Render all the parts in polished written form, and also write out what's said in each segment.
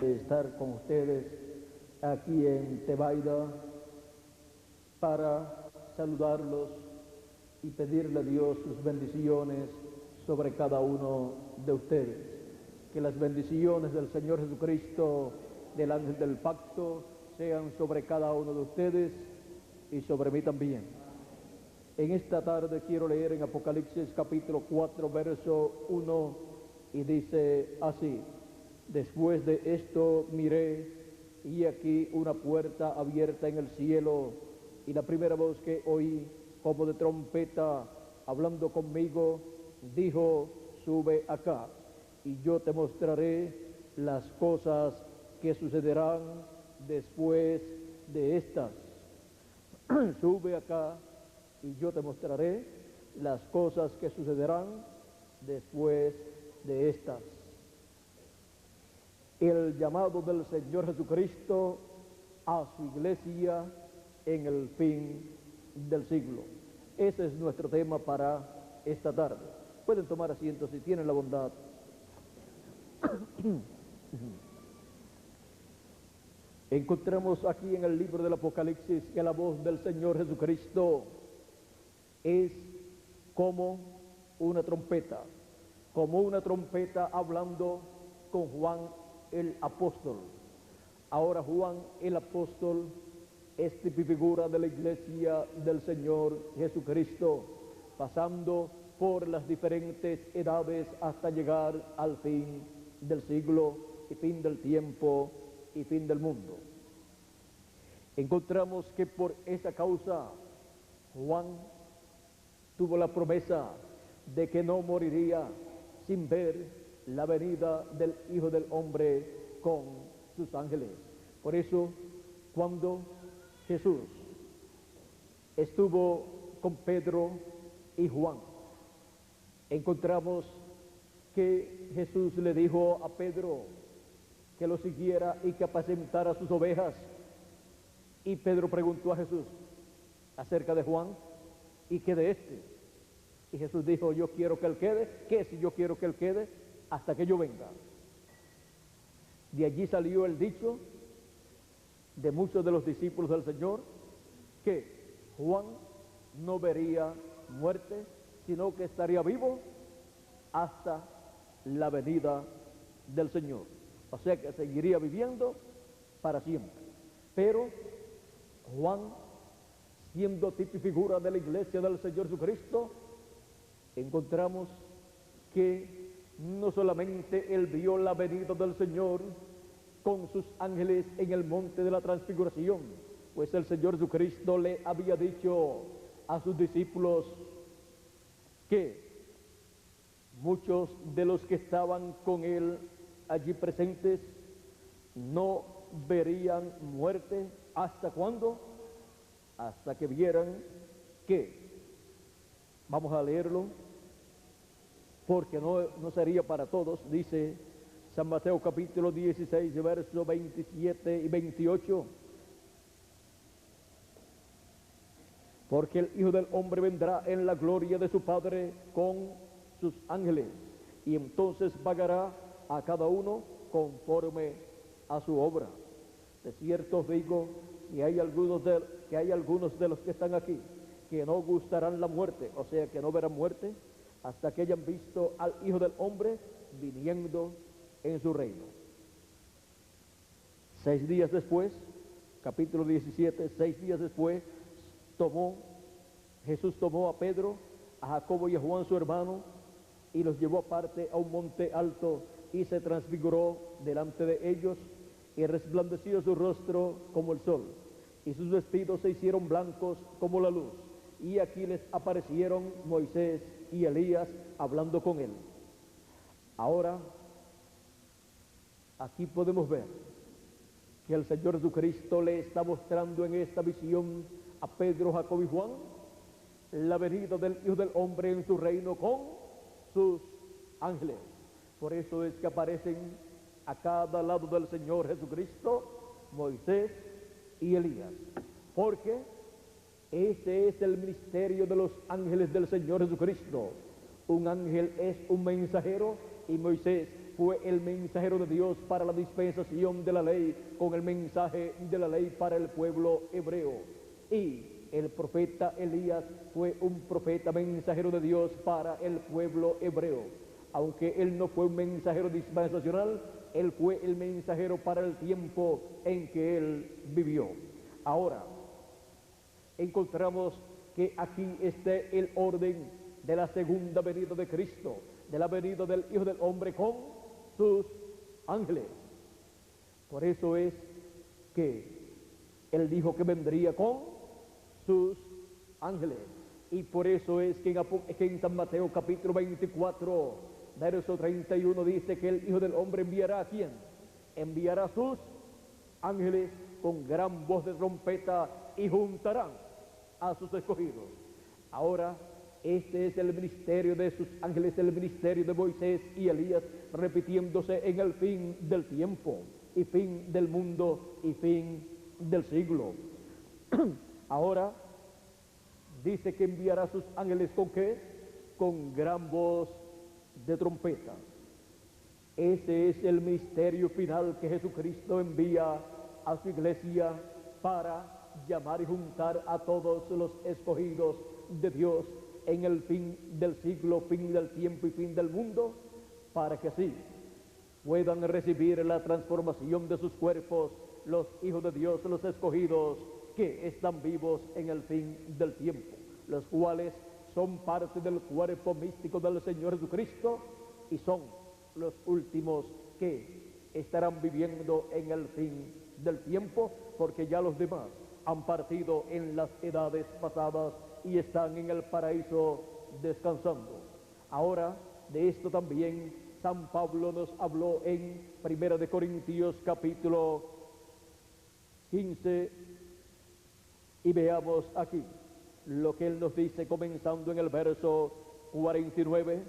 estar con ustedes aquí en Tebaida para saludarlos y pedirle a Dios sus bendiciones sobre cada uno de ustedes. Que las bendiciones del Señor Jesucristo, del ángel del pacto, sean sobre cada uno de ustedes y sobre mí también. En esta tarde quiero leer en Apocalipsis capítulo 4, verso 1, y dice así: después de esto miré, y aquí una puerta abierta en el cielo, y la primera voz que oí, como de trompeta, hablando conmigo, dijo: sube acá, y yo te mostraré las cosas que sucederán después de estas. Sube acá, y yo te mostraré las cosas que sucederán después de estas. El llamado del Señor Jesucristo a su iglesia en el fin del siglo. Ese es nuestro tema para esta tarde. Pueden tomar asiento si tienen la bondad. Encontramos aquí en el libro del Apocalipsis que la voz del Señor Jesucristo es como una trompeta hablando con Juan el apóstol. Ahora Juan el apóstol es figura de la iglesia del Señor Jesucristo, pasando por las diferentes edades hasta llegar al fin del siglo y fin del tiempo y fin del mundo. Encontramos que por esa causa Juan tuvo la promesa de que no moriría sin ver la venida del Hijo del Hombre con sus ángeles. Por eso, cuando Jesús estuvo con Pedro y Juan, encontramos que Jesús le dijo a Pedro que lo siguiera y que apacentara sus ovejas. Y Pedro preguntó a Jesús acerca de Juan: ¿y qué de este? Y Jesús dijo: yo quiero que él quede. ¿Qué si yo quiero que él quede? Hasta que yo venga. De allí salió el dicho de muchos de los discípulos del Señor, que Juan no vería muerte, sino que estaría vivo hasta la venida del Señor. O sea que seguiría viviendo para siempre. Pero Juan, siendo tipo y figura de la iglesia del Señor Jesucristo, encontramos que no solamente él vio la venida del Señor con sus ángeles en el monte de la transfiguración, pues el Señor Jesucristo le había dicho a sus discípulos que muchos de los que estaban con él allí presentes no verían muerte. ¿Hasta cuándo? Hasta que vieran que, vamos a leerlo, porque no sería para todos, dice San Mateo capítulo 16, versos 27 y 28. Porque el Hijo del Hombre vendrá en la gloria de su Padre con sus ángeles, y entonces pagará a cada uno conforme a su obra. De cierto os digo que hay algunos de los que están aquí que no gustarán la muerte, o sea que no verán muerte, hasta que hayan visto al Hijo del Hombre viniendo en su reino. 6 días después, capítulo 17, 6 días después, Jesús tomó a Pedro, a Jacobo y a Juan su hermano, y los llevó aparte a un monte alto, y se transfiguró delante de ellos, y resplandeció su rostro como el sol, y sus vestidos se hicieron blancos como la luz. Y aquí les aparecieron Moisés y Elías hablando con él. Ahora, aquí podemos ver que el Señor Jesucristo le está mostrando en esta visión a Pedro, Jacobo y Juan la venida del Hijo del Hombre en su reino con sus ángeles. Por eso es que aparecen a cada lado del Señor Jesucristo Moisés y Elías, porque ese es el misterio de los ángeles del Señor Jesucristo. Un ángel es un mensajero y Moisés fue el mensajero de Dios para la dispensación de la ley, con el mensaje de la ley para el pueblo hebreo. Y el profeta Elías fue un profeta mensajero de Dios para el pueblo hebreo. Aunque él no fue un mensajero dispensacional, él fue el mensajero para el tiempo en que él vivió. Ahora, encontramos que aquí está el orden de la segunda venida de Cristo, de la venida del Hijo del Hombre con sus ángeles. Por eso es que él dijo que vendría con sus ángeles. Y por eso es que en San Mateo capítulo 24, verso 31 dice que el Hijo del Hombre enviará ¿a quién? Enviará a sus ángeles con gran voz de trompeta y juntarán a sus escogidos. Ahora, este es el ministerio de sus ángeles, el ministerio de Moisés y Elías, repitiéndose en el fin del tiempo, y fin del mundo, y fin del siglo. Ahora, dice que enviará a sus ángeles ¿con qué? Con gran voz de trompeta. Ese es el ministerio final que Jesucristo envía a su iglesia para llamar y juntar a todos los escogidos de Dios en el fin del siglo, fin del tiempo y fin del mundo, para que así puedan recibir la transformación de sus cuerpos los hijos de Dios, los escogidos que están vivos en el fin del tiempo, los cuales son parte del cuerpo místico del Señor Jesucristo y son los últimos que estarán viviendo en el fin del tiempo, porque ya los demás han partido en las edades pasadas y están en el paraíso descansando. Ahora, de esto también San Pablo nos habló en 1 Corintios capítulo 15, y veamos aquí lo que él nos dice, comenzando en el verso 49,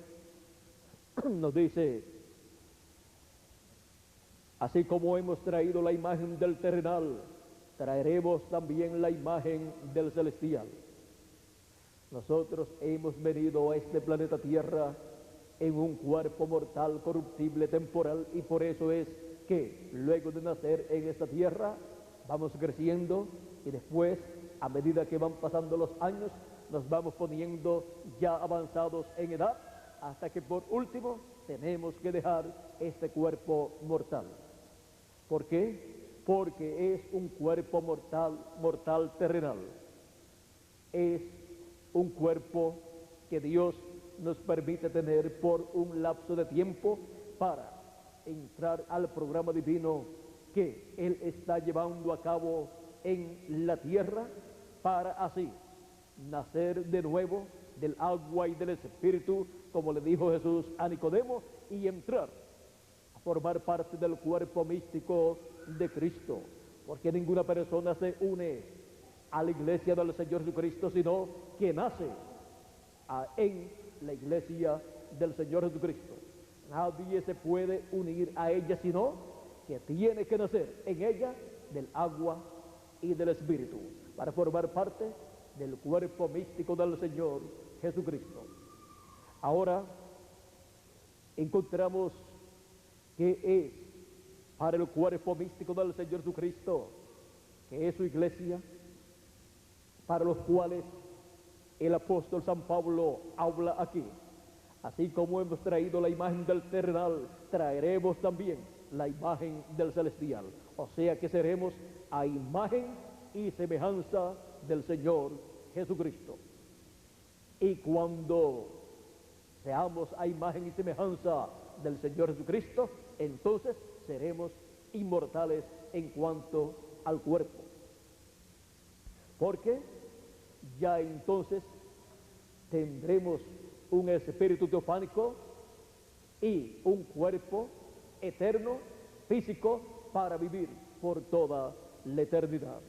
nos dice: así como hemos traído la imagen del terrenal, traeremos también la imagen del celestial. Nosotros hemos venido a este planeta Tierra en un cuerpo mortal, corruptible, temporal, y por eso es que luego de nacer en esta tierra vamos creciendo, y después, a medida que van pasando los años, nos vamos poniendo ya avanzados en edad, hasta que por último tenemos que dejar este cuerpo mortal. ¿Por qué? Porque es un cuerpo mortal terrenal. Es un cuerpo que Dios nos permite tener por un lapso de tiempo para entrar al programa divino que Él está llevando a cabo en la tierra, para así nacer de nuevo del agua y del Espíritu, como le dijo Jesús a Nicodemo, y entrar a formar parte del cuerpo místico de Cristo, porque ninguna persona se une a la iglesia del Señor Jesucristo, sino que nace en la iglesia del Señor Jesucristo. Nadie se puede unir a ella, sino que tiene que nacer en ella del agua y del Espíritu, para formar parte del cuerpo místico del Señor Jesucristo. Ahora encontramos que es para el cuerpo místico del Señor Jesucristo, que es su iglesia, para los cuales el apóstol San Pablo habla aquí. Así como hemos traído la imagen del terrenal, traeremos también la imagen del celestial. O sea que seremos a imagen y semejanza del Señor Jesucristo. Y cuando seamos a imagen y semejanza del Señor Jesucristo, entonces seremos inmortales en cuanto al cuerpo. Porque ya entonces tendremos un espíritu teofánico y un cuerpo eterno, físico, para vivir por toda la eternidad.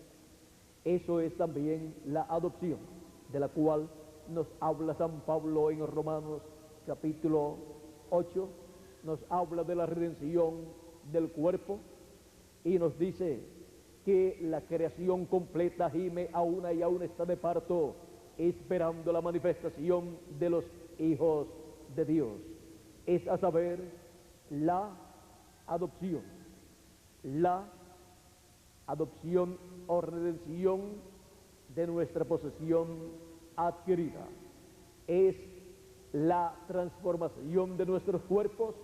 Eso es también la adopción, de la cual nos habla San Pablo en Romanos capítulo 8, nos habla de la redención del cuerpo y nos dice que la creación completa gime aún está de parto, esperando la manifestación de los hijos de Dios. Es a saber, la adopción. La adopción o redención de nuestra posesión adquirida. Es la transformación de nuestros cuerpos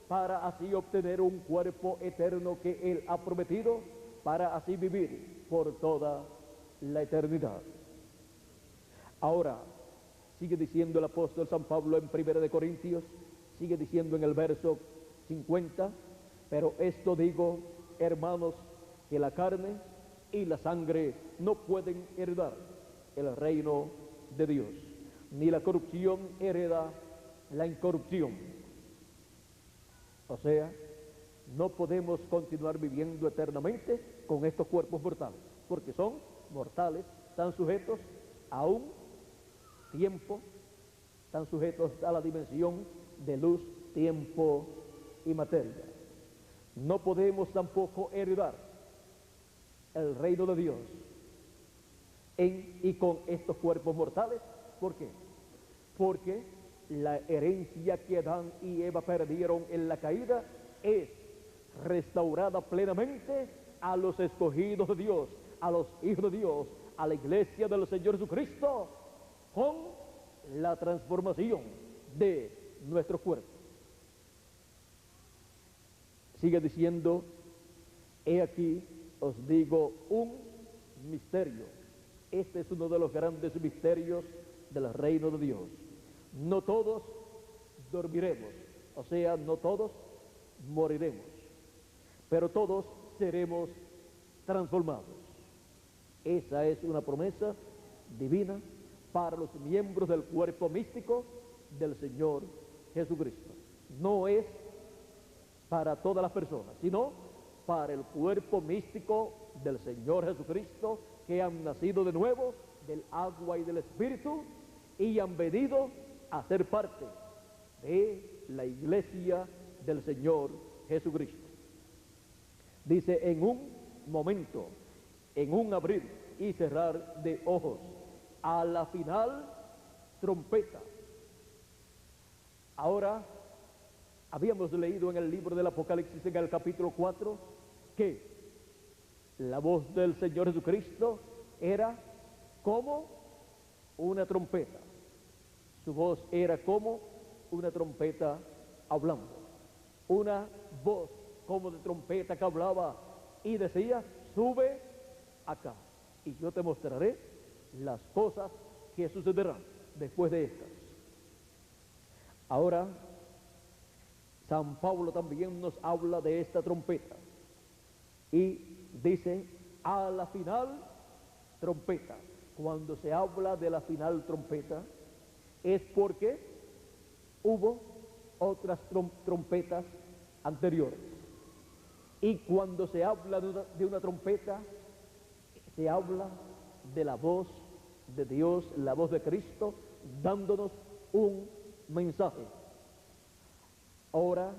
para así obtener un cuerpo eterno que Él ha prometido, para así vivir por toda la eternidad. Ahora, sigue diciendo el apóstol San Pablo en 1 de Corintios, sigue diciendo en el verso 50, pero esto digo, hermanos, que la carne y la sangre no pueden heredar el reino de Dios, ni la corrupción hereda la incorrupción. O sea, no podemos continuar viviendo eternamente con estos cuerpos mortales, porque son mortales, están sujetos a un tiempo, están sujetos a la dimensión de luz, tiempo y materia. No podemos tampoco heredar el reino de Dios y con estos cuerpos mortales. ¿Por qué? Porque la herencia que Adán y Eva perdieron en la caída es restaurada plenamente a los escogidos de Dios, a los hijos de Dios, a la iglesia del Señor Jesucristo, con la transformación de nuestro cuerpo. Sigue diciendo, he aquí os digo un misterio. Este es uno de los grandes misterios del reino de Dios. No todos dormiremos, o sea, no todos moriremos, pero todos seremos transformados. Esa es una promesa divina para los miembros del cuerpo místico del Señor Jesucristo. No es para todas las personas, sino para el cuerpo místico del Señor Jesucristo, que han nacido de nuevo del agua y del Espíritu y han venido a ser parte de la iglesia del Señor Jesucristo. Dice, en un momento, en un abrir y cerrar de ojos, a la final trompeta. Ahora, habíamos leído en el libro del Apocalipsis, en el capítulo 4, que la voz del Señor Jesucristo era como una trompeta. Su voz era como una trompeta hablando. Una voz como de trompeta que hablaba y decía, sube acá y yo te mostraré las cosas que sucederán después de estas. Ahora, San Pablo también nos habla de esta trompeta y dice, a la final trompeta. Cuando se habla de la final trompeta, es porque hubo otras trompetas anteriores. Y cuando se habla de una trompeta, se habla de la voz de Dios, la voz de Cristo, dándonos un mensaje. Ahora,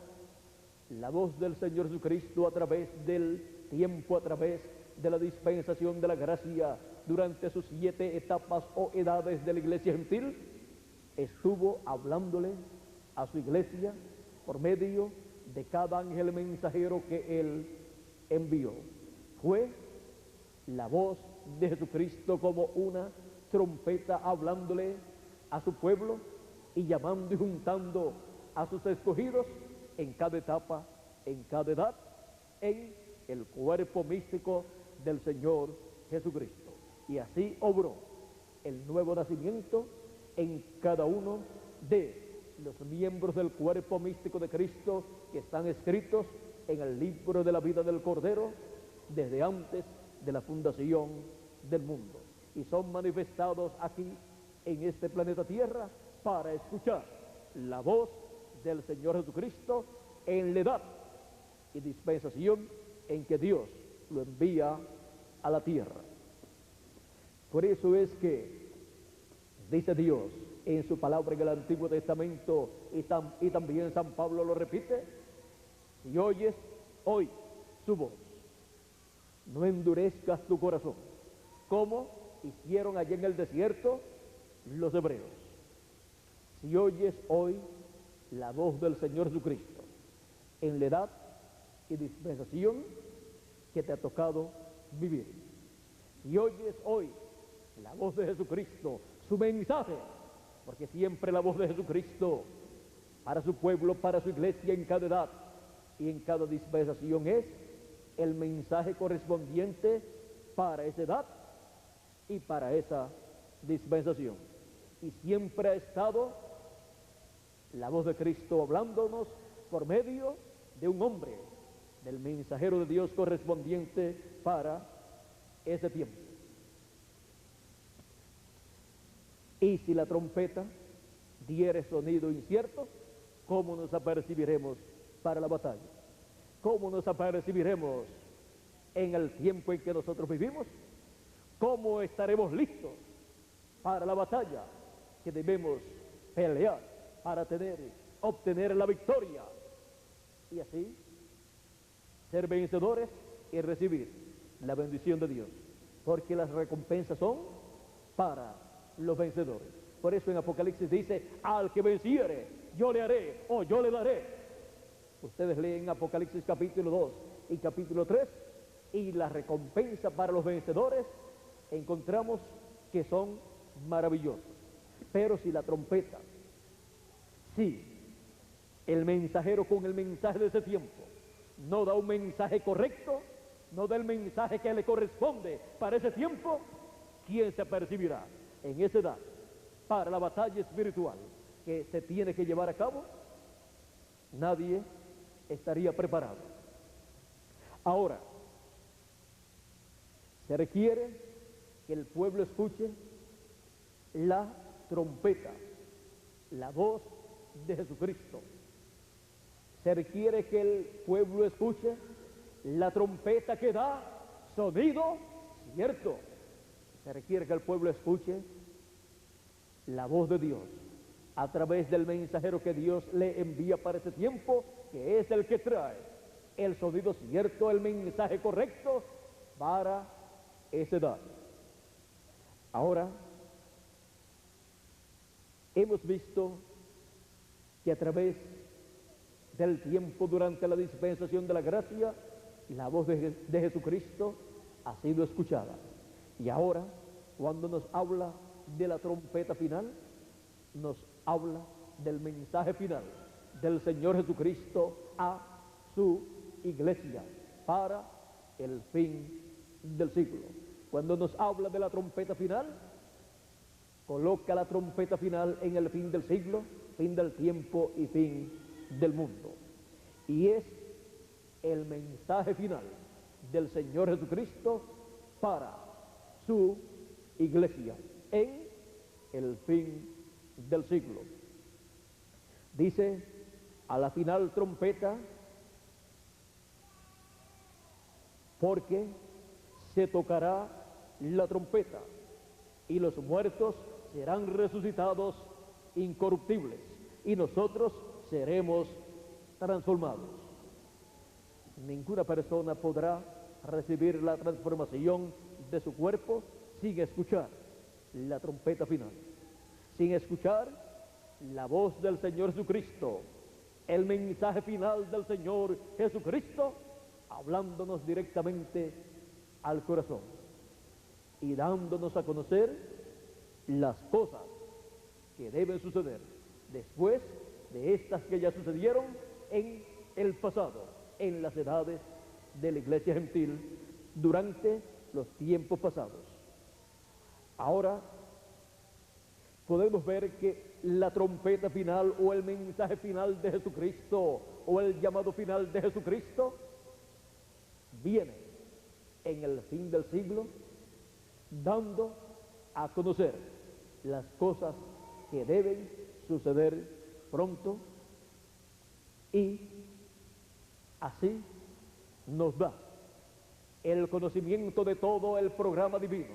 la voz del Señor Jesucristo a través del tiempo, a través de la dispensación de la gracia, durante sus 7 etapas o edades de la iglesia gentil, estuvo hablándole a su iglesia por medio de cada ángel mensajero que Él envió. Fue la voz de Jesucristo como una trompeta hablándole a su pueblo y llamando y juntando a sus escogidos en cada etapa, en cada edad, en el cuerpo místico del Señor Jesucristo. Y así obró el nuevo nacimiento en cada uno de los miembros del cuerpo místico de Cristo que están escritos en el libro de la vida del Cordero desde antes de la fundación del mundo. Y son manifestados aquí en este planeta Tierra para escuchar la voz del Señor Jesucristo en la edad y dispensación en que Dios lo envía a la tierra. Por eso es que dice Dios en su palabra en el Antiguo Testamento, y también San Pablo lo repite, si oyes hoy su voz, no endurezcas tu corazón, como hicieron allá en el desierto los hebreos. Si oyes hoy la voz del Señor Jesucristo, en la edad y dispensación que te ha tocado vivir. Si oyes hoy la voz de Jesucristo, su mensaje, porque siempre la voz de Jesucristo para su pueblo, para su iglesia en cada edad y en cada dispensación es el mensaje correspondiente para esa edad y para esa dispensación. Y siempre ha estado la voz de Cristo hablándonos por medio de un hombre, del mensajero de Dios correspondiente para ese tiempo. Y si la trompeta diere sonido incierto, ¿cómo nos apercibiremos para la batalla? ¿Cómo nos apercibiremos en el tiempo en que nosotros vivimos? ¿Cómo estaremos listos para la batalla que debemos pelear para obtener la victoria? Y así ser vencedores y recibir la bendición de Dios, porque las recompensas son para los vencedores. Por eso en Apocalipsis dice, al que venciere, yo le haré o yo le daré. Ustedes leen Apocalipsis capítulo 2 y capítulo 3 y la recompensa para los vencedores encontramos que son maravillosas. Pero si la trompeta, si el mensajero con el mensaje de ese tiempo no da un mensaje correcto, no da el mensaje que le corresponde para ese tiempo, ¿quién se percibirá en esa edad para la batalla espiritual que se tiene que llevar a cabo? Nadie estaría preparado. Ahora, se requiere que el pueblo escuche la trompeta, la voz de Jesucristo. Se requiere que el pueblo escuche la trompeta que da sonido cierto. Se requiere que el pueblo escuche la voz de Dios a través del mensajero que Dios le envía para ese tiempo, que es el que trae el sonido cierto, el mensaje correcto para esa edad. Ahora, hemos visto que a través del tiempo durante la dispensación de la gracia, la voz de Jesucristo ha sido escuchada. Y ahora, cuando nos habla de la trompeta final, nos habla del mensaje final del Señor Jesucristo a su iglesia para el fin del siglo. Cuando nos habla de la trompeta final, coloca la trompeta final en el fin del siglo, fin del tiempo y fin del mundo. Y es el mensaje final del Señor Jesucristo para su iglesia en el fin del siglo. Dice, a la final trompeta, porque se tocará la trompeta y los muertos serán resucitados incorruptibles y nosotros seremos transformados. Ninguna persona podrá recibir la transformación de su cuerpo sin escuchar la trompeta final, sin escuchar la voz del Señor Jesucristo, el mensaje final del Señor Jesucristo, hablándonos directamente al corazón y dándonos a conocer las cosas que deben suceder después de estas que ya sucedieron en el pasado, en las edades de la iglesia gentil durante los tiempos pasados. Ahora podemos ver que la trompeta final o el mensaje final de Jesucristo o el llamado final de Jesucristo viene en el fin del siglo, dando a conocer las cosas que deben suceder pronto, y así nos da el conocimiento de todo el programa divino,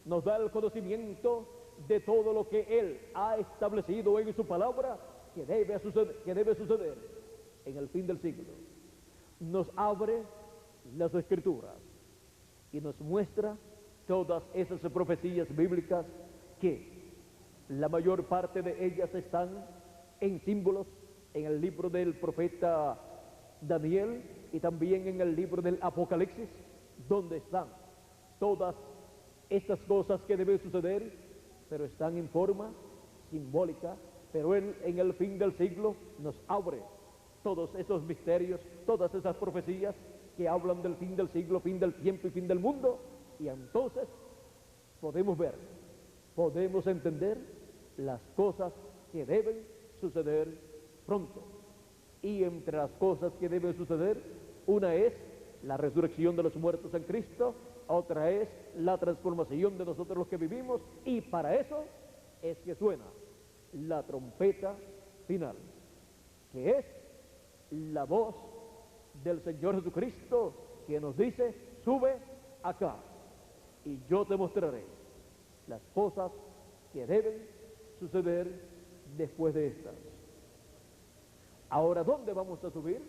nos da el conocimiento de todo lo que Él ha establecido en su palabra que debe suceder en el fin del siglo. Nos abre las Escrituras y nos muestra todas esas profecías bíblicas que la mayor parte de ellas están en símbolos en el libro del profeta Daniel y también en el libro del Apocalipsis, donde están todas estas cosas que deben suceder, pero están en forma simbólica. Pero Él en el fin del siglo nos abre todos esos misterios, todas esas profecías que hablan del fin del siglo, fin del tiempo y fin del mundo. Y entonces podemos ver, podemos entender las cosas que deben suceder pronto. Y entre las cosas que deben suceder, una es la resurrección de los muertos en Cristo, otra es la transformación de nosotros los que vivimos, y para eso es que suena la trompeta final, que es la voz del Señor Jesucristo, que nos dice: sube acá y yo te mostraré las cosas que deben suceder después de estas. Ahora, ¿dónde vamos a subir?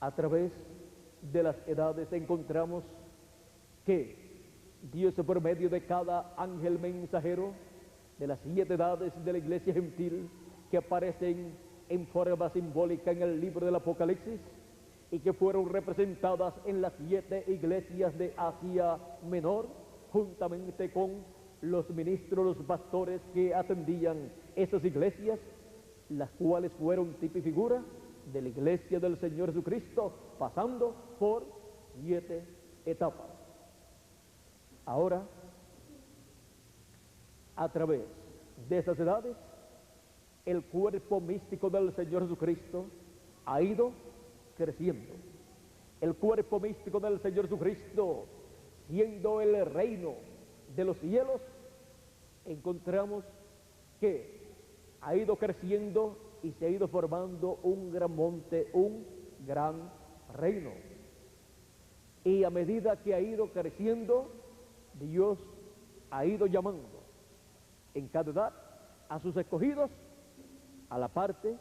A través de las edades encontramos que Dios, por medio de cada ángel mensajero de las 7 edades de la iglesia gentil que aparecen en forma simbólica en el libro del Apocalipsis y que fueron representadas en las 7 iglesias de Asia Menor, juntamente con los ministros, los pastores que atendían esas iglesias, las cuales fueron tipo y figura de la iglesia del Señor Jesucristo, pasando por 7 etapas. Ahora, a través de esas edades, el cuerpo místico del Señor Jesucristo ha ido creciendo. El cuerpo místico del Señor Jesucristo, siendo el reino de los cielos, encontramos que ha ido creciendo y se ha ido formando un gran monte, un gran reino. Y a medida que ha ido creciendo, Dios ha ido llamando en cada edad a sus escogidos a la parte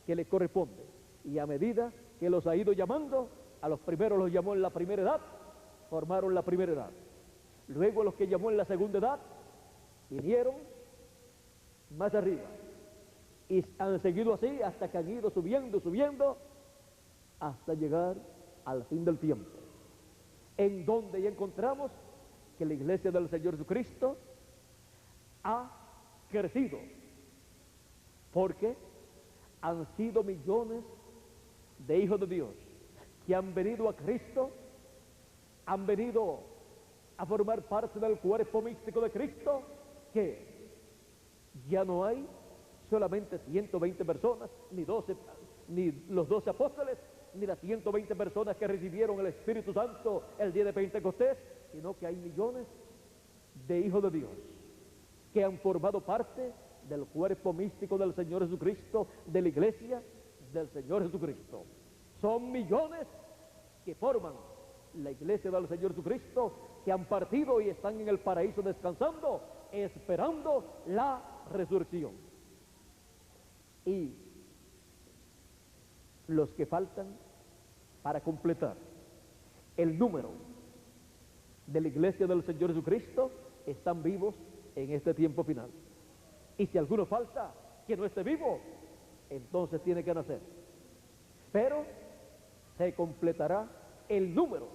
que le corresponde. Y a medida que los ha ido llamando, a los primeros los llamó en la primera edad, formaron la primera edad. Luego a los que llamó en la segunda edad, vinieron más arriba. Y han seguido así hasta que han ido subiendo, hasta llegar al fin del tiempo. En donde ya encontramos que la iglesia del Señor Jesucristo ha crecido, porque han sido millones de hijos de Dios que han venido a Cristo, han venido a formar parte del cuerpo místico de Cristo, que ya no hay solamente 120 personas, ni los 12 apóstoles, ni las 120 personas que recibieron el Espíritu Santo el día de Pentecostés, sino que hay millones de hijos de Dios que han formado parte del cuerpo místico del Señor Jesucristo, de la iglesia del Señor Jesucristo. Son millones que forman la iglesia del Señor Jesucristo, que han partido y están en el paraíso descansando, esperando la resurrección. Y los que faltan para completar el número de la iglesia del Señor Jesucristo están vivos en este tiempo final. Y si alguno falta que no esté vivo, entonces tiene que nacer. Pero se completará el número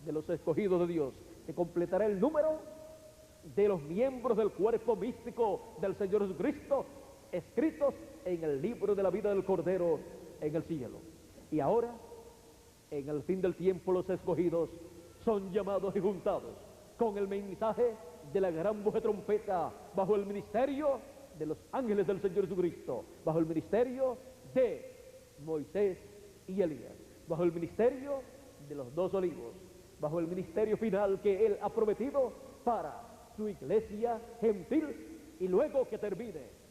de los escogidos de Dios, se completará el número de los miembros del cuerpo místico del Señor Jesucristo, escritos en el libro de la vida del Cordero en el cielo. Y ahora, en el fin del tiempo, los escogidos son llamados y juntados con el mensaje de la gran voz de trompeta, bajo el ministerio de los ángeles del Señor Jesucristo, bajo el ministerio de Moisés y Elías, bajo el ministerio de los 2 olivos, bajo el ministerio final que Él ha prometido para su iglesia gentil. Y luego que termine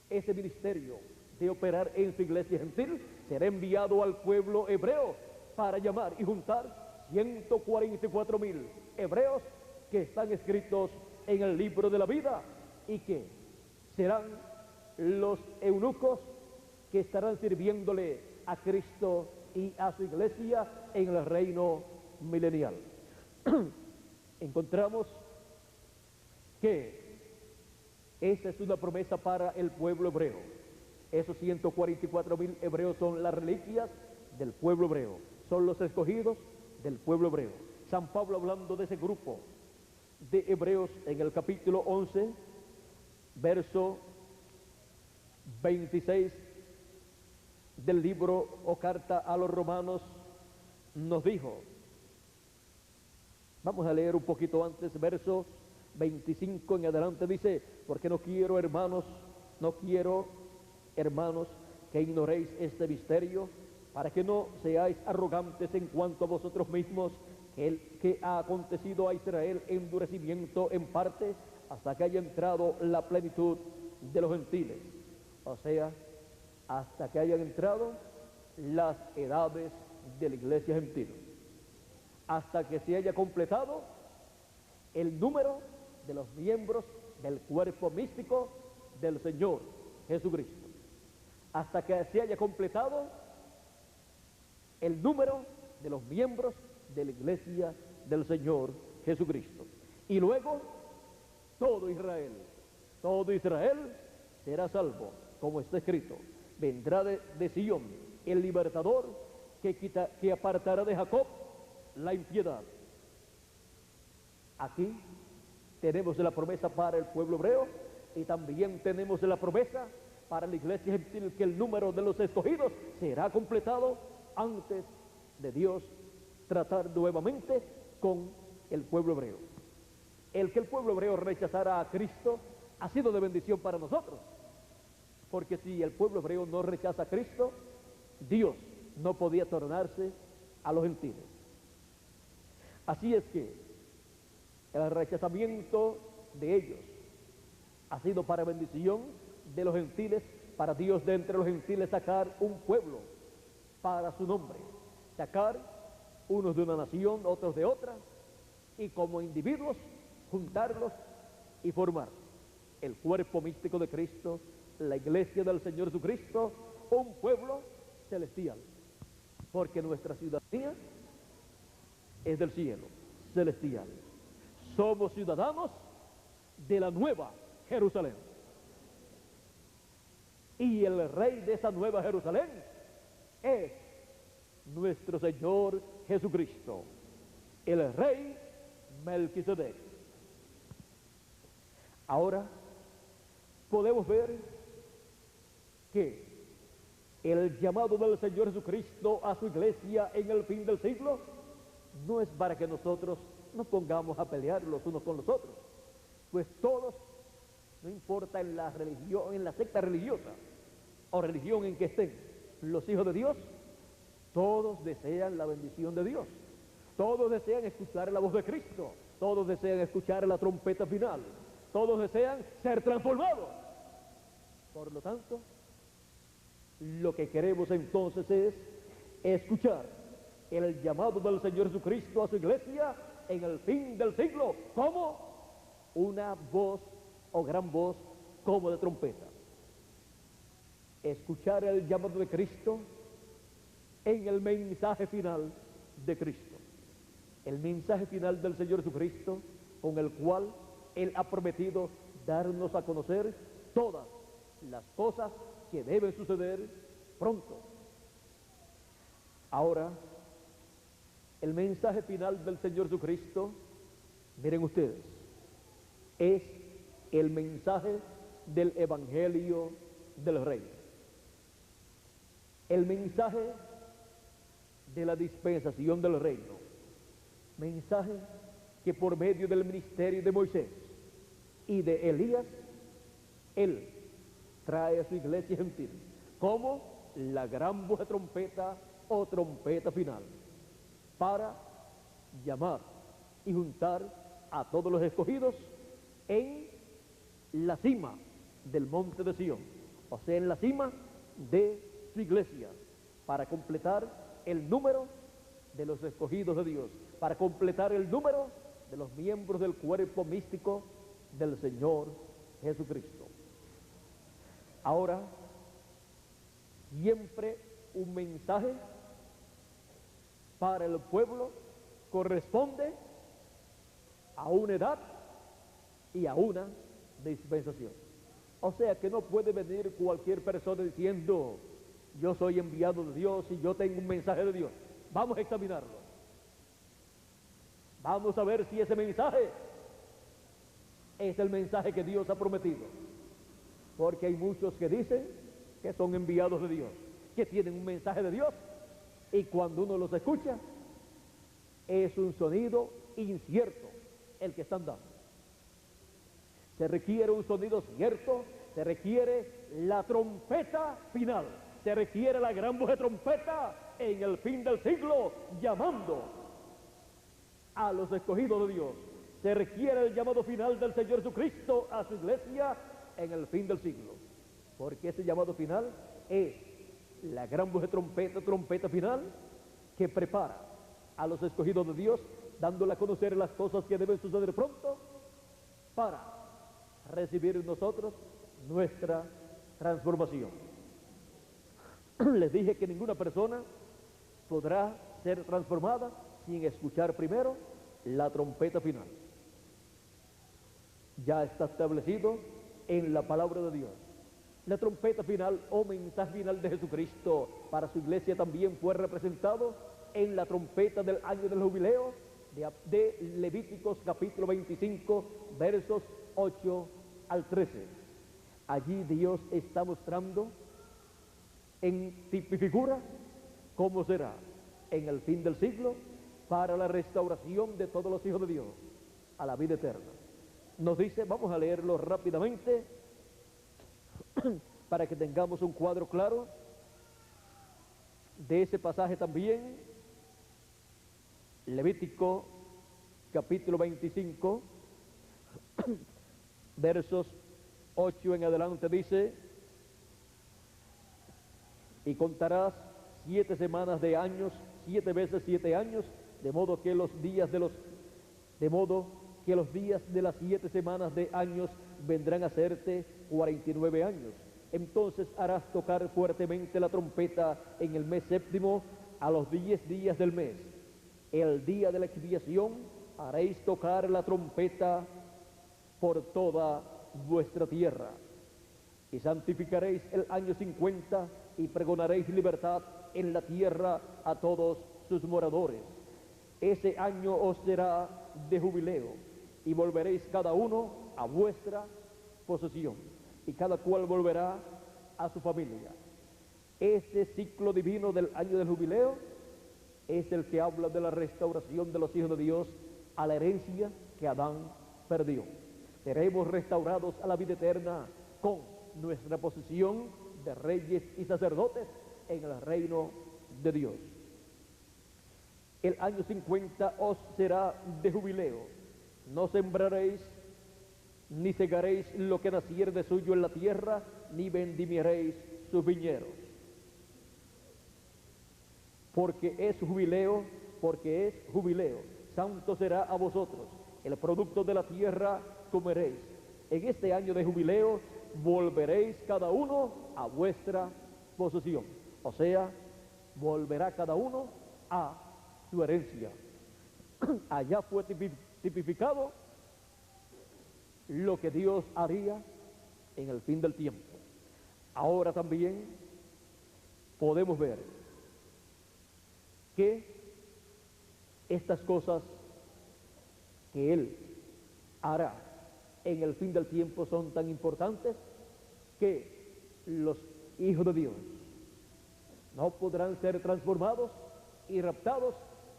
ese ministerio de operar en su iglesia gentil, será enviado al pueblo hebreo para llamar y juntar 144,000 hebreos que están escritos en el libro de la vida, y que serán los eunucos que estarán sirviéndole a Cristo y a su iglesia en el reino milenial. Encontramos que esa es una promesa para el pueblo hebreo, Esos 144.000 hebreos son las reliquias del pueblo hebreo, son los escogidos del pueblo hebreo. San Pablo, hablando de ese grupo de hebreos en el capítulo 11, verso 26 del libro o carta a los romanos, nos dijo, vamos a leer un poquito antes, verso 25 en adelante, dice, porque no quiero, hermanos, que ignoréis este misterio, para que no seáis arrogantes en cuanto a vosotros mismos, que ha acontecido a Israel endurecimiento en parte, hasta que haya entrado la plenitud de los gentiles. O sea, hasta que hayan entrado las edades de la iglesia gentil. Hasta que se haya completado el número de los miembros del cuerpo místico del Señor Jesucristo. Hasta que se haya completado el número de los miembros de la iglesia del Señor Jesucristo. Y luego todo Israel será salvo, como está escrito, vendrá de Sion el libertador que apartará de Jacob la impiedad. Aquí tenemos la promesa para el pueblo hebreo y también tenemos la promesa para la iglesia gentil, que el número de los escogidos será completado antes de Dios tratar nuevamente con el pueblo hebreo. El que el pueblo hebreo rechazara a Cristo ha sido de bendición para nosotros, porque si el pueblo hebreo no rechaza a Cristo, Dios no podía tornarse a los gentiles. Así es que el rechazamiento de ellos ha sido para bendición de los gentiles, para Dios de entre los gentiles sacar un pueblo para su nombre, sacar unos de una nación, otros de otra, y como individuos juntarlos y formar el cuerpo místico de Cristo, la iglesia del Señor Jesucristo, un pueblo celestial, porque nuestra ciudadanía es del cielo, celestial. Somos ciudadanos de la nueva Jerusalén. Y el rey de esa nueva Jerusalén es nuestro Señor Jesucristo, el rey Melquisedec. Ahora podemos ver que el llamado del Señor Jesucristo a su iglesia en el fin del siglo no es para que nosotros nos pongamos a pelear los unos con los otros, pues todos, no importa en la religión, en la secta religiosa o religión en que estén los hijos de Dios, todos desean la bendición de Dios, todos desean escuchar la voz de Cristo, todos desean escuchar la trompeta final, todos desean ser transformados. Por lo tanto, lo que queremos entonces es escuchar el llamado del Señor Jesucristo a su iglesia en el fin del siglo, como una voz o gran voz como de trompeta. Escuchar el llamado de Cristo en el mensaje final de Cristo, el mensaje final del Señor Jesucristo, con el cual Él ha prometido darnos a conocer todas las cosas que deben suceder pronto. Ahora, el mensaje final del Señor Jesucristo, miren ustedes, es el mensaje del Evangelio del Reino, el mensaje de la dispensación del reino, mensaje que por medio del ministerio de Moisés y de Elías, Él trae a su iglesia gentil como la gran voz de trompeta o trompeta final, para llamar y juntar a todos los escogidos en la cima del monte de Sion, o sea, en la cima de su iglesia, para completar el número de los escogidos de Dios, para completar el número de los miembros del cuerpo místico del Señor Jesucristo. Ahora, siempre un mensaje para el pueblo corresponde a una edad y a una dispensación. O sea que no puede venir cualquier persona diciendo, yo soy enviado de Dios y yo tengo un mensaje de Dios. Vamos a examinarlo. Vamos a ver si ese mensaje es el mensaje que Dios ha prometido. Porque hay muchos que dicen que son enviados de Dios, que tienen un mensaje de Dios, y cuando uno los escucha, es un sonido incierto el que están dando. Se requiere un sonido cierto, se requiere la trompeta final, se requiere la gran voz de trompeta en el fin del siglo, llamando a los escogidos de Dios. Se requiere el llamado final del Señor Jesucristo a su iglesia en el fin del siglo, porque ese llamado final es la gran voz de trompeta, trompeta final, que prepara a los escogidos de Dios, dándole a conocer las cosas que deben suceder pronto para recibir nosotros nuestra transformación. Les dije que ninguna persona podrá ser transformada sin escuchar primero la trompeta final. Ya está establecido en la palabra de Dios. La trompeta final o mensaje final de Jesucristo para su iglesia también fue representado en la trompeta del año del jubileo de Levíticos capítulo 25, versos 8 al 13. Allí Dios está mostrando en tipo y figura cómo será en el fin del siglo para la restauración de todos los hijos de Dios a la vida eterna. Nos dice, vamos a leerlo rápidamente para que tengamos un cuadro claro de ese pasaje también. Levítico capítulo 25 versos 8 en adelante dice: y contarás 7 semanas de años, 7 veces 7 años, de modo que los días de las 7 semanas de años vendrán a serte 49 años. Entonces harás tocar fuertemente la trompeta en el mes séptimo, a los 10 días del mes. El día de la expiación haréis tocar la trompeta por toda vuestra tierra. Y santificaréis el año 50 y pregonaréis libertad en la tierra a todos sus moradores. Ese año os será de jubileo y volveréis cada uno a vuestra posesión y cada cual volverá a su familia. Este ciclo divino del año del jubileo es el que habla de la restauración de los hijos de Dios a la herencia que Adán perdió. Seremos restaurados a la vida eterna con nuestra posición de reyes y sacerdotes en el reino de Dios. El año 50 os será de jubileo. No sembraréis ni segaréis lo que naciere de suyo en la tierra, ni vendimiaréis sus viñedos. Porque es jubileo, santo será a vosotros. El producto de la tierra comeréis. En este año de jubileo volveréis cada uno a vuestra posesión. O sea, volverá cada uno a su herencia. Allá fue tipificado lo que Dios haría en el fin del tiempo. Ahora también podemos ver que estas cosas que Él hará en el fin del tiempo son tan importantes que los hijos de Dios no podrán ser transformados y raptados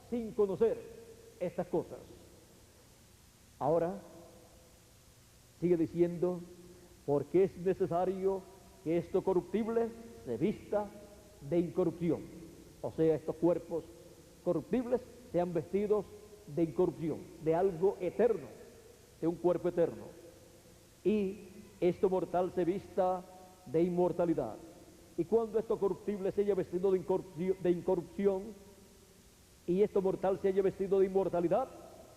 sin conocer estas cosas. Ahora sigue diciendo, porque es necesario que esto corruptible se vista de incorrupción. O sea, estos cuerpos corruptibles sean vestidos de incorrupción, de algo eterno, de un cuerpo eterno. Y esto mortal se vista de inmortalidad. Y cuando esto corruptible se haya vestido de incorrupción y esto mortal se haya vestido de inmortalidad,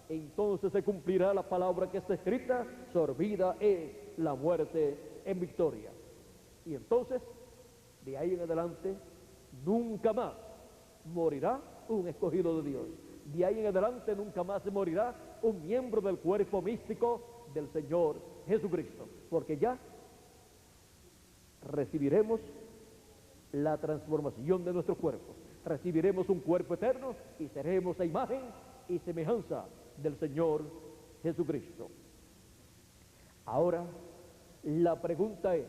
entonces se cumplirá la palabra que está escrita: sorbida es la muerte en victoria. Y entonces, de ahí en adelante, nunca más morirá un escogido de Dios. De ahí en adelante nunca más se morirá un miembro del cuerpo místico del Señor Jesucristo, porque ya recibiremos la transformación de nuestros cuerpos. Recibiremos un cuerpo eterno y seremos a imagen y semejanza del Señor Jesucristo. Ahora, la pregunta es,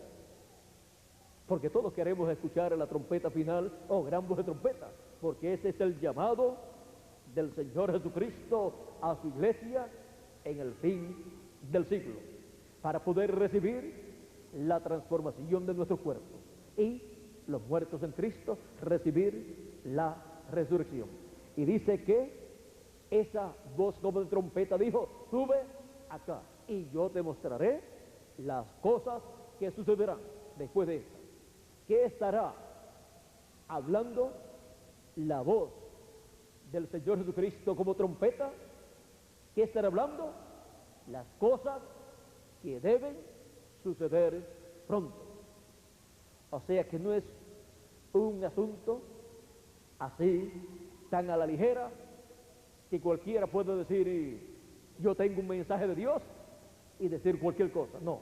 porque todos queremos escuchar la trompeta final o gran voz de trompeta, porque ese es el llamado del Señor Jesucristo a su iglesia en el fin del siglo, para poder recibir la transformación de nuestros cuerpos y los muertos en Cristo recibir la resurrección. Y dice que esa voz como de trompeta dijo, sube acá y yo te mostraré las cosas que sucederán después de esta. ¿Qué estará hablando la voz del Señor Jesucristo como trompeta? ¿Qué estará hablando? Las cosas que deben suceder pronto. O sea que no es un asunto así tan a la ligera que cualquiera puede decir yo tengo un mensaje de Dios y decir cualquier cosa. No,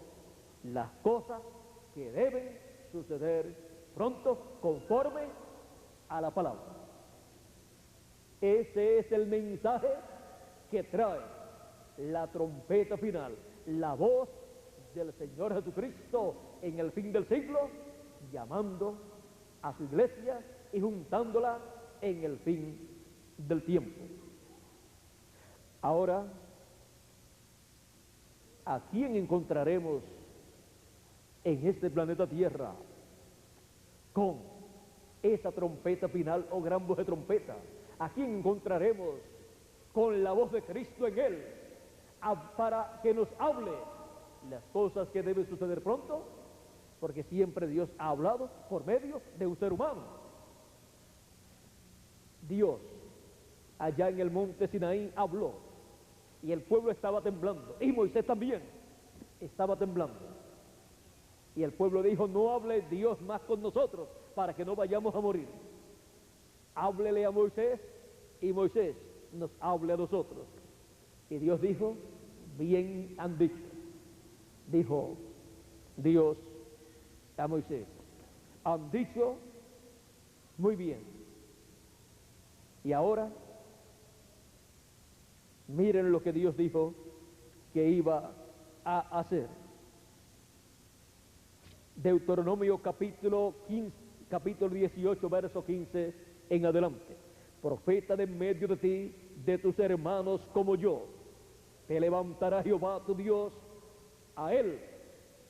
las cosas que deben suceder pronto conforme a la palabra. Ese es el mensaje que trae la trompeta final, la voz del Señor Jesucristo en el fin del siglo, llamando a su iglesia y juntándola en el fin del tiempo. Ahora, ¿a quién encontraremos en este planeta Tierra con esa trompeta final o gran voz de trompeta? ¿A quién encontraremos con la voz de Cristo en él para que nos hable las cosas que deben suceder pronto? Porque siempre Dios ha hablado por medio de un ser humano. Dios allá en el monte Sinaí habló y el pueblo estaba temblando y Moisés también estaba temblando y el pueblo dijo, no hable Dios más con nosotros para que no vayamos a morir. Háblele a Moisés y Moisés nos hable a nosotros. Y Dios dijo, bien han dicho. Dijo Dios a Moisés, han dicho muy bien. Y ahora, miren lo que Dios dijo que iba a hacer. Deuteronomio capítulo 18, verso 15 en adelante. Profeta de en medio de ti, de tus hermanos como yo, te levantará Jehová tu Dios, a él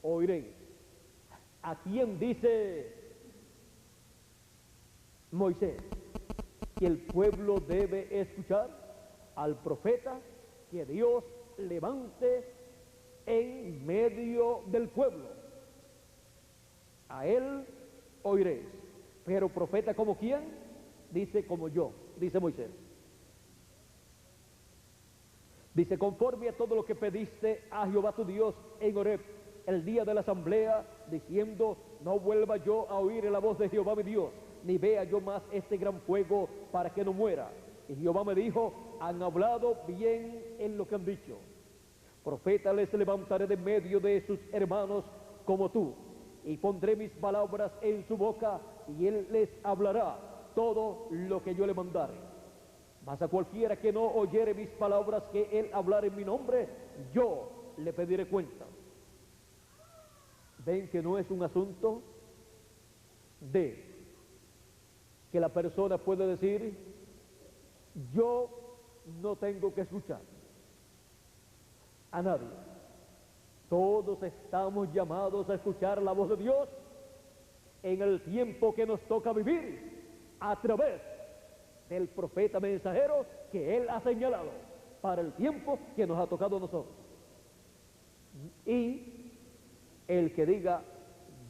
oiréis. ¿A quién dice Moisés que el pueblo debe escuchar? Al profeta que Dios levante en medio del pueblo. A él oiréis. Pero profeta como quién? Dice como yo, dice Moisés. Dice, conforme a todo lo que pediste a Jehová tu Dios en Horeb, el día de la asamblea, diciendo, no vuelva yo a oír la voz de Jehová mi Dios, ni vea yo más este gran fuego para que no muera. Y Jehová me dijo, han hablado bien en lo que han dicho. Profeta les levantaré de medio de sus hermanos como tú, y pondré mis palabras en su boca, y él les hablará todo lo que yo le mandare. Mas a cualquiera que no oyere mis palabras que él hablar en mi nombre, yo le pediré cuenta. Ven que no es un asunto de que la persona puede decir, yo no tengo que escuchar a nadie. Todos estamos llamados a escuchar la voz de Dios en el tiempo que nos toca vivir a través del profeta mensajero que él ha señalado para el tiempo que nos ha tocado a nosotros. Y el que diga,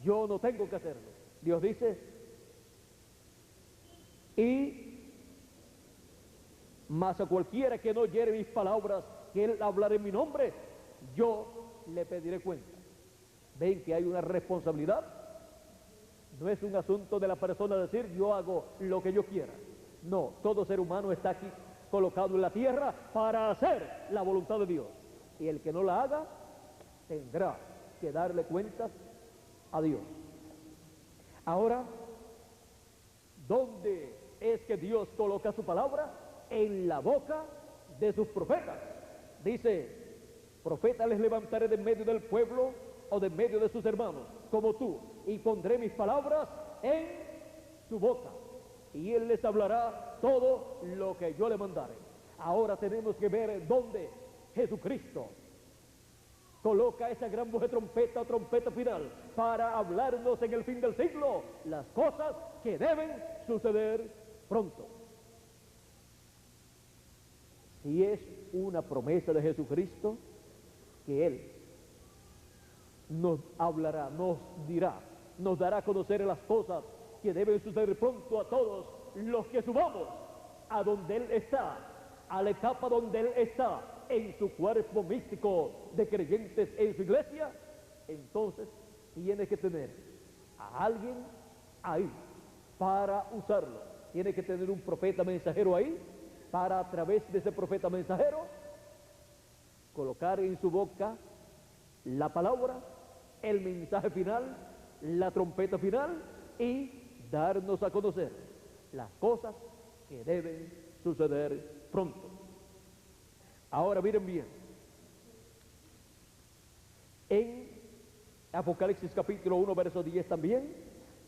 yo no tengo que hacerlo, Dios dice, mas a cualquiera que no oyere mis palabras, que él hablará en mi nombre, yo le pediré cuenta. Ven que hay una responsabilidad. No es un asunto de la persona decir, yo hago lo que yo quiera. No, todo ser humano está aquí colocado en la tierra para hacer la voluntad de Dios. Y el que no la haga, tendrá que darle cuentas a Dios. Ahora, ¿dónde es que Dios coloca su palabra? En la boca de sus profetas. Dice, profeta les levantaré de en medio del pueblo o de en medio de sus hermanos, como tú, y pondré mis palabras en su boca, y él les hablará todo lo que yo le mandare. Ahora tenemos que ver dónde Jesucristo coloca esa gran voz de trompeta o trompeta final para hablarnos en el fin del siglo las cosas que deben suceder pronto. Si es una promesa de Jesucristo, que Él nos hablará, nos dirá, nos dará a conocer las cosas que deben suceder pronto a todos los que subamos a donde Él está, a la etapa donde Él está, en su cuerpo místico de creyentes en su iglesia. Entonces tiene que tener a alguien ahí para usarlo. Tiene que tener un profeta mensajero ahí para, a través de ese profeta mensajero, colocar en su boca la palabra, el mensaje final, la trompeta final, y darnos a conocer las cosas que deben suceder pronto. Ahora miren bien, en Apocalipsis capítulo 1 verso 10 también,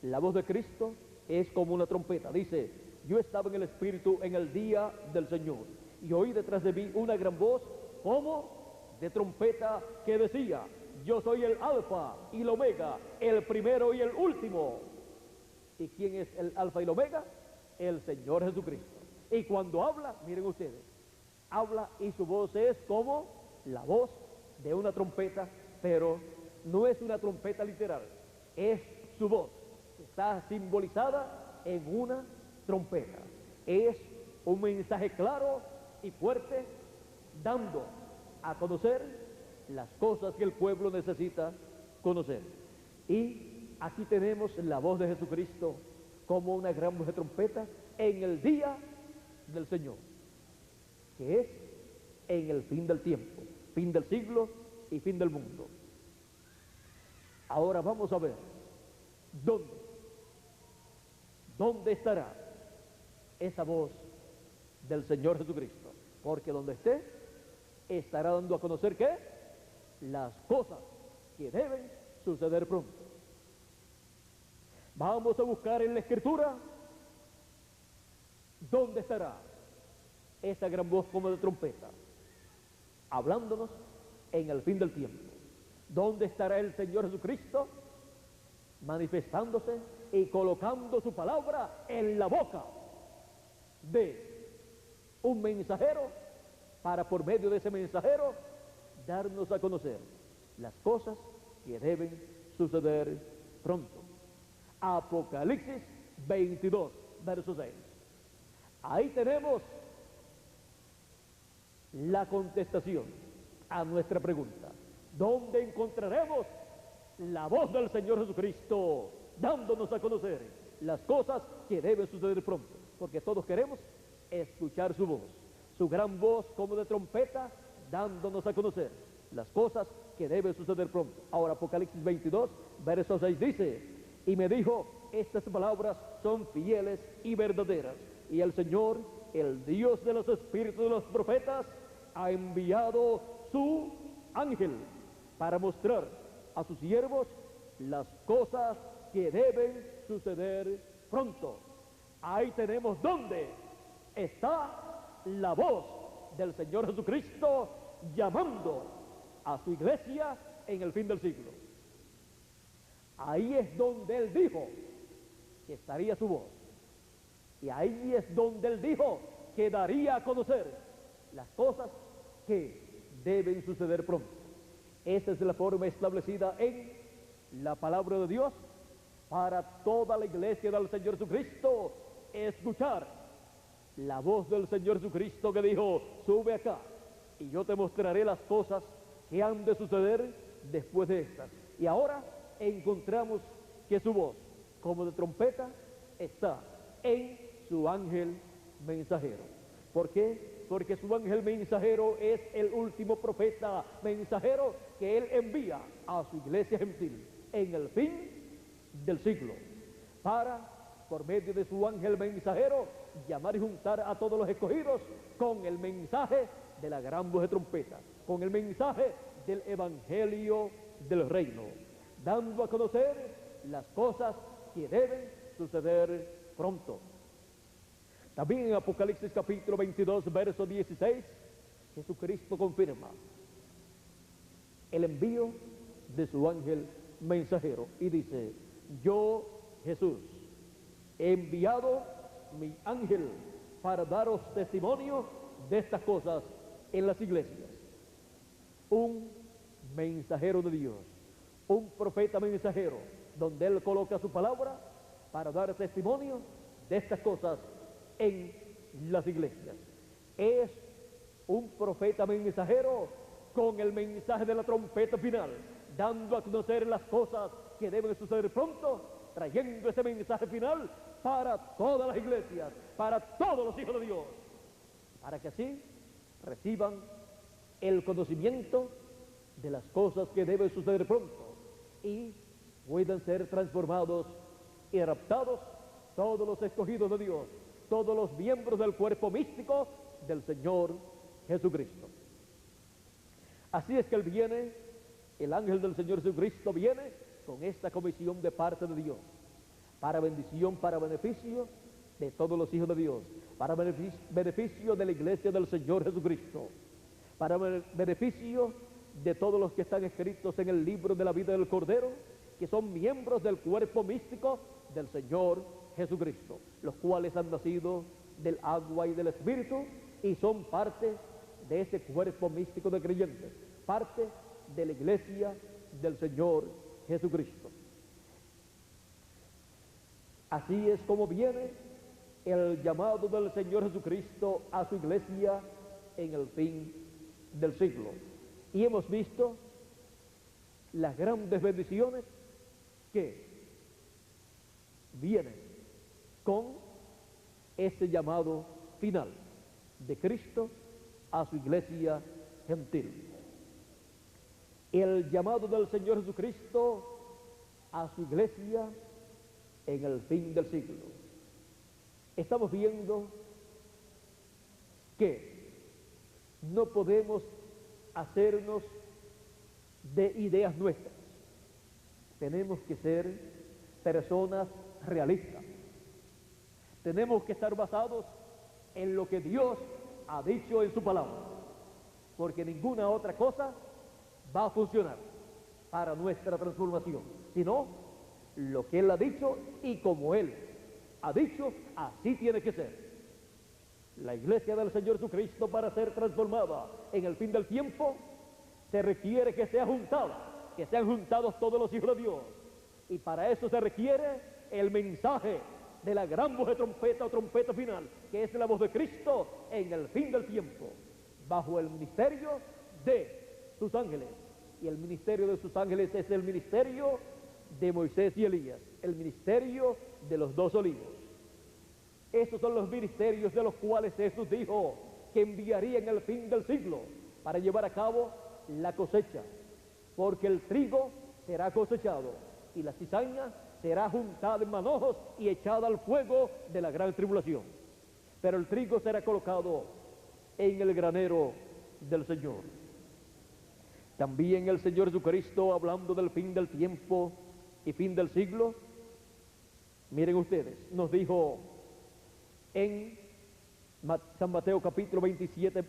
la voz de Cristo es como una trompeta. Dice, yo estaba en el Espíritu en el día del Señor, y oí detrás de mí una gran voz como de trompeta que decía, yo soy el Alfa y el Omega, el primero y el último. ¿Y quién es el Alfa y el Omega? El Señor Jesucristo. Y cuando habla, miren ustedes, habla y su voz es como la voz de una trompeta, pero no es una trompeta literal, es su voz, está simbolizada en una trompeta. Es un mensaje claro y fuerte, dando a conocer las cosas que el pueblo necesita conocer. Y aquí tenemos la voz de Jesucristo como una gran voz de trompeta en el día del Señor, que es en el fin del tiempo, fin del siglo y fin del mundo. Ahora vamos a ver dónde estará esa voz del Señor Jesucristo, porque donde esté estará dando a conocer ¿qué? Las cosas que deben suceder pronto. Vamos a buscar en la Escritura dónde estará esa gran voz como de trompeta, hablándonos en el fin del tiempo. ¿Dónde estará el Señor Jesucristo manifestándose y colocando su palabra en la boca de un mensajero para, por medio de ese mensajero, darnos a conocer las cosas que deben suceder pronto? Apocalipsis 22, verso 6. Ahí tenemos la contestación a nuestra pregunta. ¿Dónde encontraremos la voz del Señor Jesucristo dándonos a conocer las cosas que deben suceder pronto? Porque todos queremos escuchar su voz, su gran voz como de trompeta, dándonos a conocer las cosas que deben suceder pronto. Ahora Apocalipsis 22, verso 6 dice, y me dijo, estas palabras son fieles y verdaderas, y el Señor, el Dios de los espíritus de los profetas, ha enviado su ángel para mostrar a sus siervos las cosas que deben suceder pronto. Ahí tenemos dónde está la voz del Señor Jesucristo llamando a su iglesia en el fin del siglo. Ahí es donde Él dijo que estaría su voz, y ahí es donde Él dijo que daría a conocer las cosas que deben suceder pronto. Esa es la forma establecida en la palabra de Dios para toda la iglesia del Señor Jesucristo, escuchar la voz del Señor Jesucristo que dijo, sube acá y yo te mostraré las cosas que han de suceder después de estas. Y ahora encontramos que su voz, como de trompeta, está en su ángel mensajero. ¿Por qué? Porque su ángel mensajero es el último profeta mensajero que Él envía a su iglesia gentil en el fin del siglo. para, por medio de su ángel mensajero, llamar y juntar a todos los escogidos con el mensaje de la gran voz de trompeta, con el mensaje del evangelio del reino, dando a conocer las cosas que deben suceder pronto. También en Apocalipsis capítulo 22, verso 16, Jesucristo confirma el envío de su ángel mensajero y dice: yo, Jesús, he enviado mi ángel para daros testimonio de estas cosas en las iglesias. Un mensajero de Dios, un profeta mensajero, donde Él coloca su palabra para dar testimonio de estas cosas en las iglesias. Es un profeta mensajero con el mensaje de la trompeta final, dando a conocer las cosas que deben suceder pronto, trayendo ese mensaje final para todas las iglesias, para todos los hijos de Dios, para que así reciban el conocimiento de las cosas que deben suceder pronto y puedan ser transformados y raptados todos los escogidos de Dios, todos los miembros del cuerpo místico del Señor Jesucristo. Así es que Él viene, el ángel del Señor Jesucristo viene con esta comisión de parte de Dios, para bendición, para beneficio de todos los hijos de Dios, para beneficio de la iglesia del Señor Jesucristo, para beneficio de todos los que están escritos en el libro de la vida del Cordero, que son miembros del cuerpo místico del Señor Jesucristo, los cuales han nacido del agua y del Espíritu y son parte de ese cuerpo místico de creyentes, parte de la iglesia del Señor Jesucristo. Así es como viene el llamado del Señor Jesucristo a su iglesia en el fin del siglo. Y hemos visto las grandes bendiciones que vienen con ese llamado final de Cristo a su iglesia gentil. El llamado del Señor Jesucristo a su iglesia en el fin del siglo. Estamos viendo que no podemos hacernos de ideas nuestras. Tenemos que ser personas realistas. Tenemos que estar basados en lo que Dios ha dicho en su palabra, porque ninguna otra cosa va a funcionar para nuestra transformación, sino lo que Él ha dicho, y como Él ha dicho, así tiene que ser. La iglesia del Señor Jesucristo, para ser transformada en el fin del tiempo, se requiere que sea juntada, que sean juntados todos los hijos de Dios, y para eso se requiere el mensaje de la gran voz de trompeta o trompeta final, que es la voz de Cristo en el fin del tiempo, bajo el ministerio de sus ángeles. Y el ministerio de sus ángeles es el ministerio de Moisés y Elías, el ministerio de los dos olivos. Esos son los ministerios de los cuales Jesús dijo que enviaría en el fin del siglo para llevar a cabo la cosecha, porque el trigo será cosechado y la cizaña será juntada en manojos y echada al fuego de la gran tribulación, pero el trigo será colocado en el granero del Señor. También el Señor Jesucristo, hablando del fin del tiempo y fin del siglo, miren ustedes, nos dijo en San Mateo capítulo 27,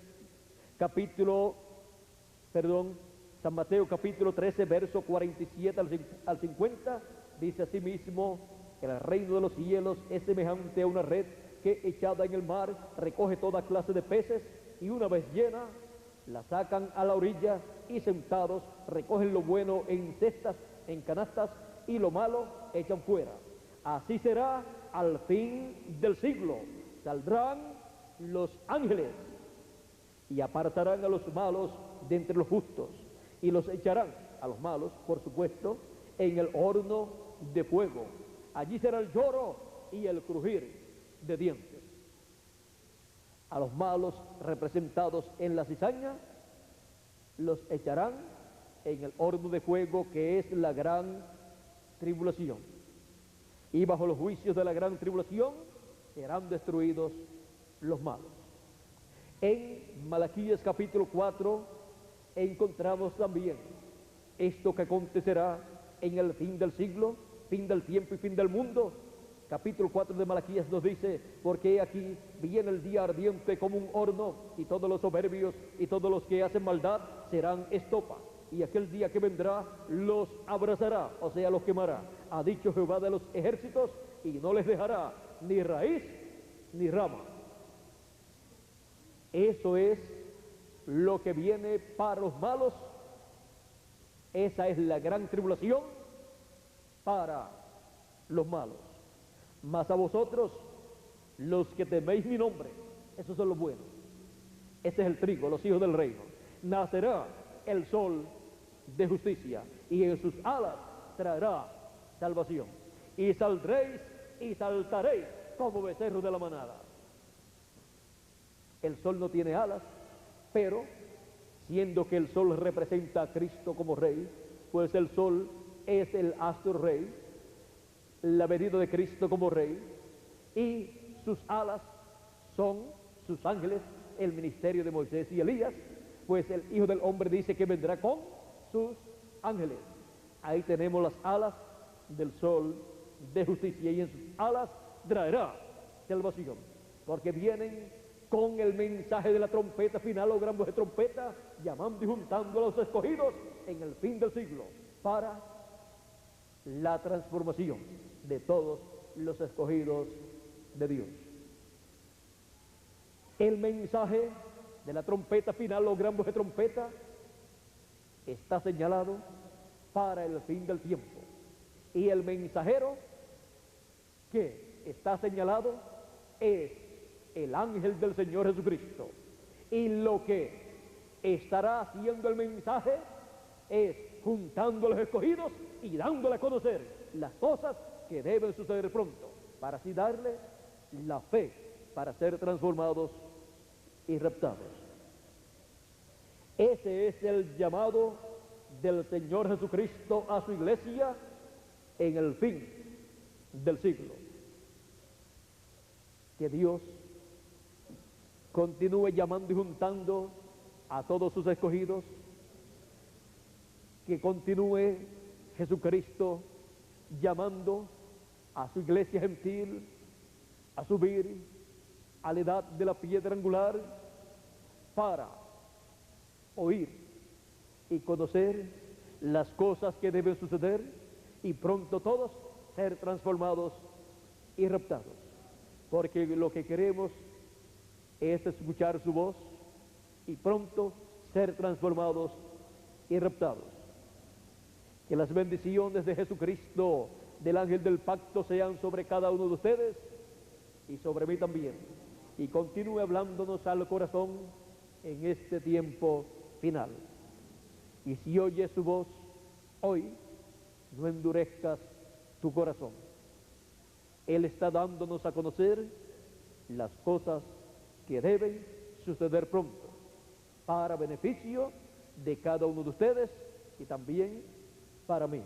San Mateo capítulo 13, verso 47 al 50, dice así mismo: el reino de los cielos es semejante a una red que, echada en el mar, recoge toda clase de peces, y una vez llena, la sacan a la orilla, y sentados recogen lo bueno en cestas, en canastas, y lo malo echan fuera. Así será al fin del siglo. Saldrán los ángeles y apartarán a los malos de entre los justos, y los echarán, a los malos, por supuesto, en el horno de fuego. Allí será el lloro y el crujir de dientes. A los malos, representados en la cizaña, los echarán en el horno de fuego, que es la gran tribulación. y bajo los juicios de la gran tribulación serán destruidos los malos. En Malaquías capítulo 4 encontramos también esto que acontecerá en el fin del siglo, fin del tiempo y fin del mundo. Capítulo 4 de Malaquías nos dice: porque aquí viene el día ardiente como un horno, y todos los soberbios y todos los que hacen maldad serán estopa, y aquel día que vendrá los abrazará, o sea, los quemará, ha dicho Jehová de los ejércitos, y no les dejará ni raíz ni rama. Eso es lo que viene para los malos. Esa es la gran tribulación para los malos. Mas a vosotros, los que teméis mi nombre, esos son los buenos. Ese es el trigo, los hijos del reino. Nacerá el sol de justicia, y en sus alas traerá salvación. Y saldréis y saltaréis como becerros de la manada. El sol no tiene alas, pero siendo que el sol representa a Cristo como rey, pues el sol es el astro rey, la venida de Cristo como rey, y sus alas son sus ángeles, el ministerio de Moisés y Elías, pues el Hijo del Hombre dice que vendrá con sus ángeles. Ahí tenemos las alas del sol de justicia, y en sus alas traerá salvación, porque vienen con el mensaje de la trompeta final o gran voz de trompeta, llamando y juntando a los escogidos en el fin del siglo, para la transformación de todos los escogidos de Dios. El mensaje de la trompeta final o gran voz de trompeta está señalado para el fin del tiempo, y el mensajero que está señalado es el ángel del Señor Jesucristo, y lo que estará haciendo el mensaje es juntando a los escogidos y dándole a conocer las cosas que deben suceder pronto, para así darle la fe para ser transformados y raptados. Ese es el llamado del Señor Jesucristo a su iglesia en el fin del siglo. Que Dios continúe llamando y juntando a todos sus escogidos, que continúe Jesucristo llamando a su iglesia gentil a subir a la edad de la piedra angular para oír y conocer las cosas que deben suceder, y pronto todos ser transformados y raptados, porque lo que queremos es escuchar su voz y pronto ser transformados y raptados. Que las bendiciones de Jesucristo, del ángel del pacto, sean sobre cada uno de ustedes y sobre mí también, y continúe hablándonos al corazón en este tiempo final. Y si oyes su voz hoy, no endurezcas tu corazón. Él está dándonos a conocer las cosas que deben suceder pronto, para beneficio de cada uno de ustedes y también para mí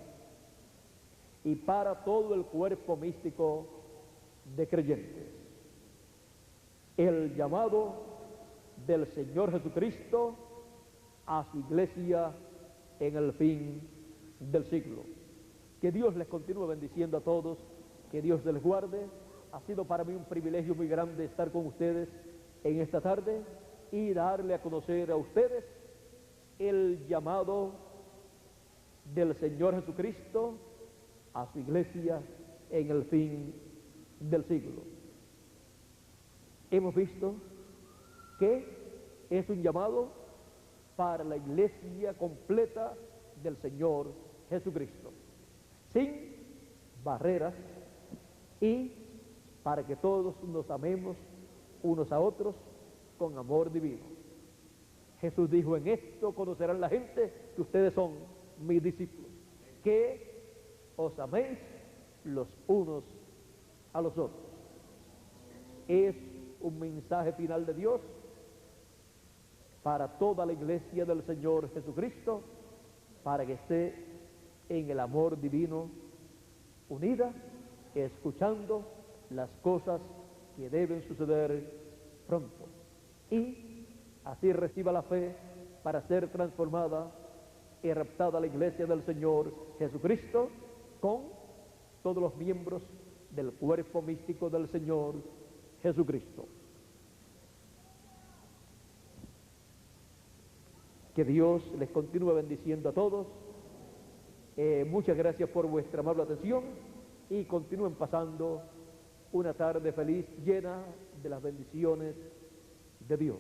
y para todo el cuerpo místico de creyentes. El llamado del Señor Jesucristo a su iglesia en el fin del siglo. Que Dios les continúe bendiciendo a todos, que Dios les guarde. Ha sido para mí un privilegio muy grande estar con ustedes en esta tarde y darle a conocer a ustedes el llamado del Señor Jesucristo a su iglesia en el fin del siglo. Hemos visto que es un llamado para la iglesia completa del Señor Jesucristo, sin barreras, y para que todos nos amemos unos a otros con amor divino. Jesús dijo: en esto conocerán la gente que ustedes son mis discípulos, que os améis los unos a los otros. Es un mensaje final de Dios para toda la iglesia del Señor Jesucristo, para que esté en el amor divino, unida escuchando las cosas que deben suceder pronto. Y así reciba la fe para ser transformada y raptada a la iglesia del Señor Jesucristo con todos los miembros del cuerpo místico del Señor Jesucristo. Que Dios les continúe bendiciendo a todos. Muchas gracias por vuestra amable atención y continúen pasando una tarde feliz llena de las bendiciones de Dios.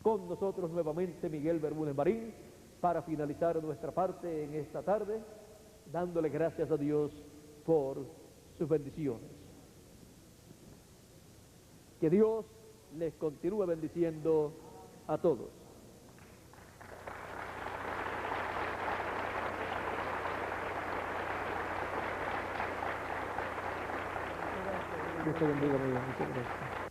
Con nosotros nuevamente Miguel Bermúdez Marín para finalizar nuestra parte en esta tarde, dándole gracias a Dios por sus bendiciones. Que Dios les continúe bendiciendo a todos. Dios te bendiga, amigo. Muchas gracias.